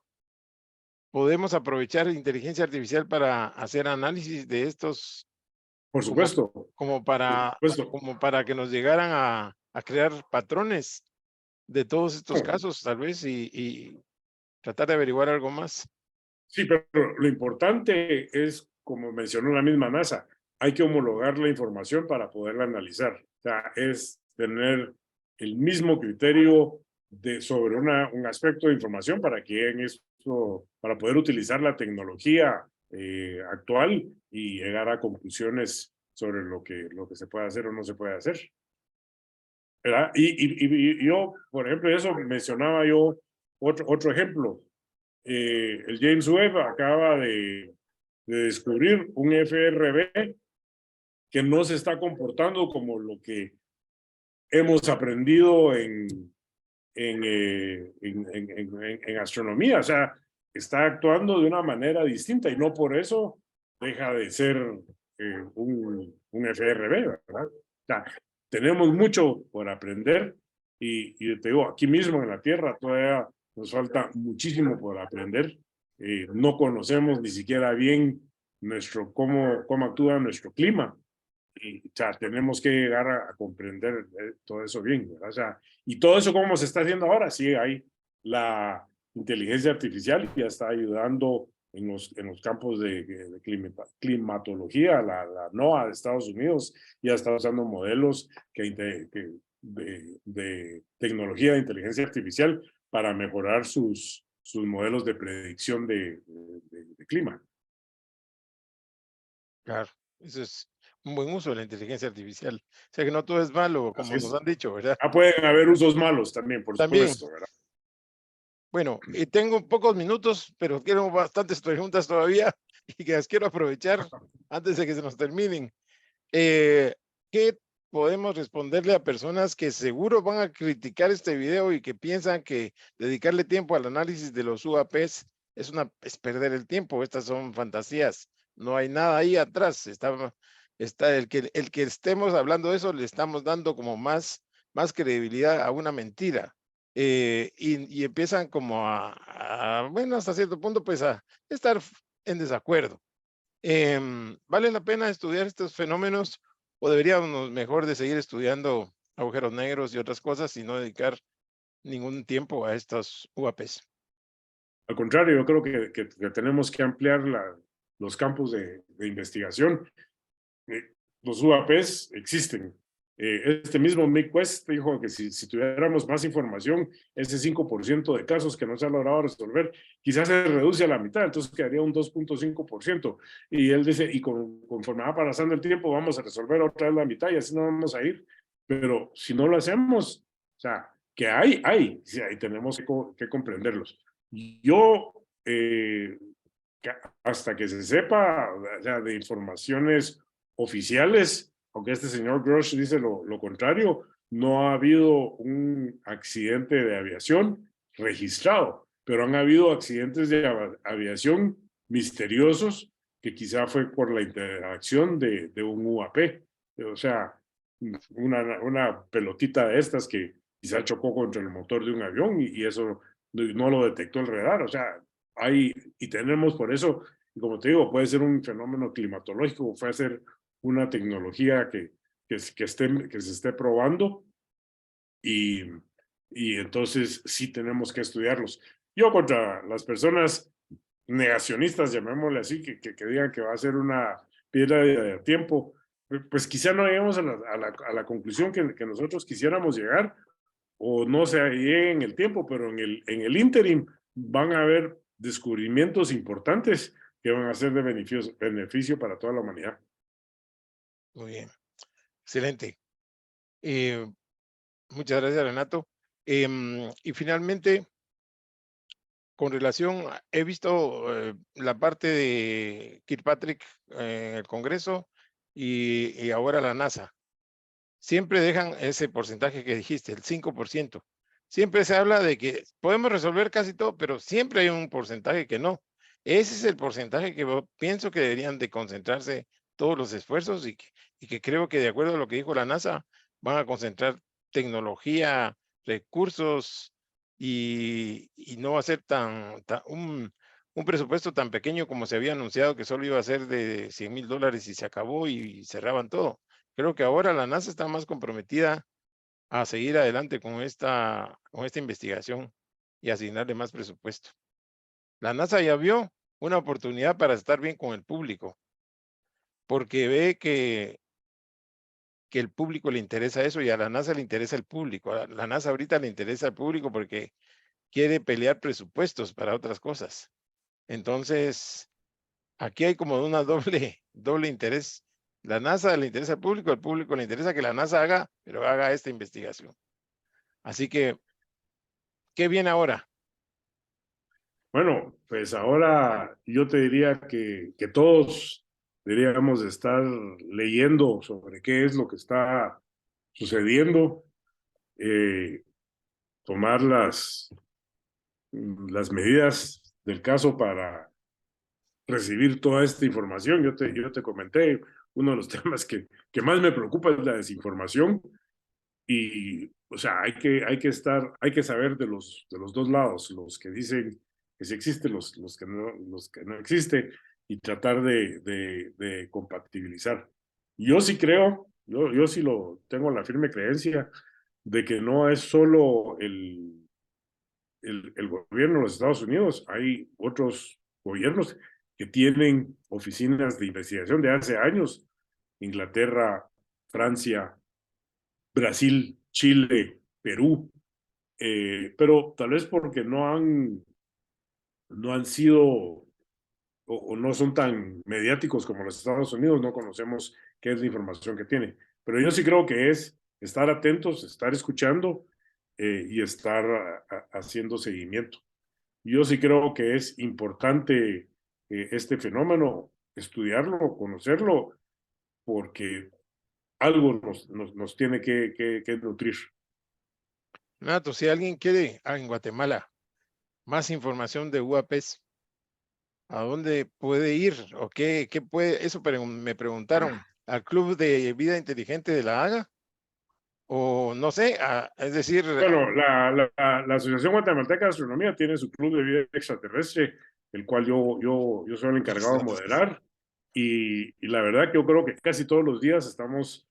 ¿podemos aprovechar inteligencia artificial para hacer análisis de estos Por como, supuesto, como por para, supuesto. como para que nos llegaran a crear patrones de todos estos casos, tal vez, y tratar de averiguar algo más? Sí, pero lo importante es, como mencionó la misma NASA, hay que homologar la información para poderla analizar. O sea, es tener el mismo criterio sobre un aspecto de información para que en esto, para poder utilizar la tecnología actual y llegar a conclusiones sobre lo que se puede hacer o no se puede hacer. ¿Verdad? Y yo, por ejemplo, eso mencionaba yo otro ejemplo. El James Webb acaba de descubrir un FRB que no se está comportando como lo que hemos aprendido en astronomía. O sea, está actuando de una manera distinta y no por eso deja de ser un FRB, ¿verdad? O sea, tenemos mucho por aprender y te digo, aquí mismo en la Tierra todavía nos falta muchísimo por aprender. No conocemos ni siquiera bien cómo actúa nuestro clima. Y, o sea, tenemos que llegar a comprender todo eso bien, ¿verdad? O sea, y todo eso, ¿cómo se está haciendo ahora? Sí, hay la inteligencia artificial ya está ayudando en los campos de climatología. La NOAA de Estados Unidos ya está usando modelos de tecnología de inteligencia artificial para mejorar sus modelos de predicción de clima. Claro, eso es un buen uso de la inteligencia artificial. O sea que no todo es malo, Así como nos es. han dicho, ¿verdad? Pueden haber usos malos también, por También, supuesto, ¿verdad? bueno, tengo pocos minutos, pero quiero bastantes preguntas todavía y que las quiero aprovechar antes de que se nos terminen. ¿Qué podemos responderle a personas que seguro van a criticar este video y que piensan que dedicarle tiempo al análisis de los UAPs es perder el tiempo? Estas son fantasías. No hay nada ahí atrás. Está el que estemos hablando de eso, le estamos dando como más credibilidad a una mentira. Y empiezan como bueno, hasta cierto punto, pues a estar en desacuerdo. ¿Vale la pena estudiar estos fenómenos o deberíamos mejor de seguir estudiando agujeros negros y otras cosas y no dedicar ningún tiempo a estas UAPs? Al contrario, yo creo que tenemos que ampliar los campos de investigación. Los UAPs existen. Este mismo Mick West dijo que si tuviéramos más información, ese 5% de casos que no se ha logrado resolver, quizás se reduce a la mitad, entonces quedaría un 2,5%. Y él dice, y conforme va pasando el tiempo, vamos a resolver otra vez la mitad y así no vamos a ir. Pero si no lo hacemos, o sea, que sí, ahí tenemos que comprenderlos. Yo, hasta que se sepa, o sea, de informaciones oficiales, aunque este señor Grosh dice lo contrario, no ha habido un accidente de aviación registrado, pero han habido accidentes de aviación misteriosos que quizá fue por la interacción de un UAP, o sea, una pelotita de estas que quizá chocó contra el motor de un avión y eso no lo detectó el radar, o sea, y tenemos por eso, como te digo, puede ser un fenómeno climatológico, puede ser una tecnología que se esté probando y, y entonces sí tenemos que estudiarlos. Yo contra las personas negacionistas, llamémosle así, que digan que va a ser una piedra de tiempo, pues quizá no lleguemos a la conclusión que nosotros quisiéramos llegar, o no se llegue en el tiempo, pero en el ínterin van a haber descubrimientos importantes que van a ser de beneficio para toda la humanidad. Muy bien, excelente. Muchas gracias, Renato. Y finalmente, con relación, he visto la parte de Kirkpatrick en el Congreso y ahora la NASA. Siempre dejan ese porcentaje que dijiste, el 5%. Siempre se habla de que podemos resolver casi todo, pero siempre hay un porcentaje que no. Ese es el porcentaje que pienso que deberían de concentrarse todos los esfuerzos y que creo que de acuerdo a lo que dijo la NASA, van a concentrar tecnología, recursos y no va a ser un presupuesto tan pequeño como se había anunciado que solo iba a ser de $100,000 y se acabó y cerraban todo. Creo que ahora la NASA está más comprometida a seguir adelante con esta investigación y asignarle más presupuesto. La NASA ya vio una oportunidad para estar bien con el público, porque ve que el público le interesa eso y a la NASA le interesa el público. A la NASA ahorita le interesa el público porque quiere pelear presupuestos para otras cosas. Entonces, aquí hay como una doble interés. La NASA le interesa al público, al público le interesa que la NASA haga, pero haga esta investigación. Así que, ¿qué viene ahora? Bueno, pues ahora yo te diría que todos deberíamos de estar leyendo sobre qué es lo que está sucediendo, tomar las medidas del caso para recibir toda esta información. Yo te comenté, uno de los temas que más me preocupa es la desinformación y, o sea, hay que saber de los dos lados, los que dicen que sí existe, los que no existe y tratar de compatibilizar. Yo sí creo, yo sí lo tengo la firme creencia de que no es solo el gobierno de los Estados Unidos, hay otros gobiernos que tienen oficinas de investigación de hace años, Inglaterra, Francia, Brasil, Chile, Perú, pero tal vez porque no han sido o no son tan mediáticos como los Estados Unidos, no conocemos qué es la información que tiene. Pero yo sí creo que es estar atentos, estar escuchando y estar haciendo seguimiento. Yo sí creo que es importante este fenómeno, estudiarlo, conocerlo, porque algo nos tiene que nutrir. Renato, si alguien quiere en Guatemala más información de UAPs, ¿a dónde puede ir? ¿O qué puede? Eso me preguntaron, ¿al Club de Vida Inteligente de La Haga? O no sé, es decir, Bueno, la Asociación Guatemalteca de Astronomía tiene su club de vida extraterrestre, el cual yo soy el encargado de moderar. Y la verdad que yo creo que casi todos los días estamos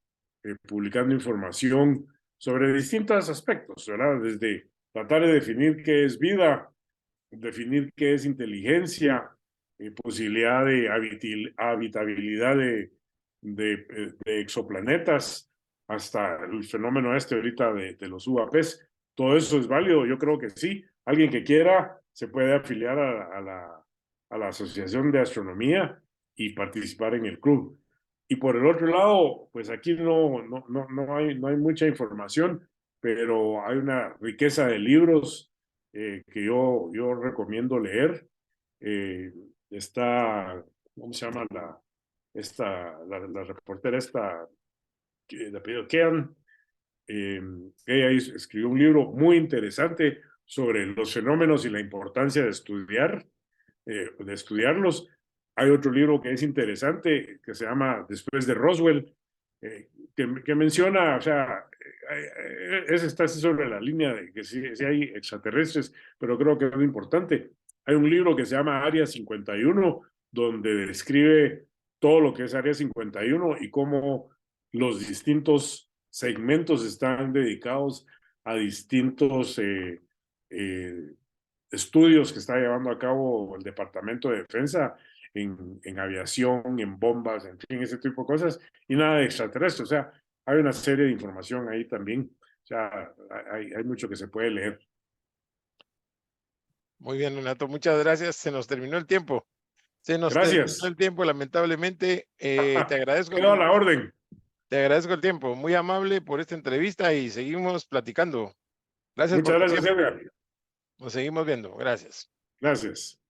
publicando información sobre distintos aspectos, ¿verdad? Desde tratar de definir qué es vida, definir qué es inteligencia, posibilidad de habitabilidad de exoplanetas, hasta el fenómeno este ahorita de los UAPs. Todo eso es válido, yo creo que sí. Alguien que quiera se puede afiliar a la Asociación de Astronomía y participar en el club. Y por el otro lado, pues aquí no hay mucha información, pero hay una riqueza de libros que yo recomiendo leer. Eh, está, ¿cómo se llama la reportera esta, de apellido Kean? Ella escribió un libro muy interesante sobre los fenómenos y la importancia de estudiarlos. Hay otro libro que es interesante que se llama Después de Roswell, que menciona, o sea, ese está sobre la línea de que sí hay extraterrestres, pero creo que es muy importante. Hay un libro que se llama Área 51, donde describe todo lo que es Área 51 y cómo los distintos segmentos están dedicados a distintos estudios que está llevando a cabo el Departamento de Defensa en aviación, en bombas, en fin, ese tipo de cosas, y nada de extraterrestre. O sea, hay una serie de información ahí también. O sea, hay mucho que se puede leer. Muy bien, Renato, muchas gracias. Se nos terminó el tiempo. Se nos terminó Gracias. el tiempo, lamentablemente. Te agradezco Quedo a la orden. te agradezco el tiempo. Muy amable por esta entrevista y seguimos platicando. Gracias por Muchas tu gracias, tiempo. Edgar. Nos seguimos viendo. Gracias. Gracias.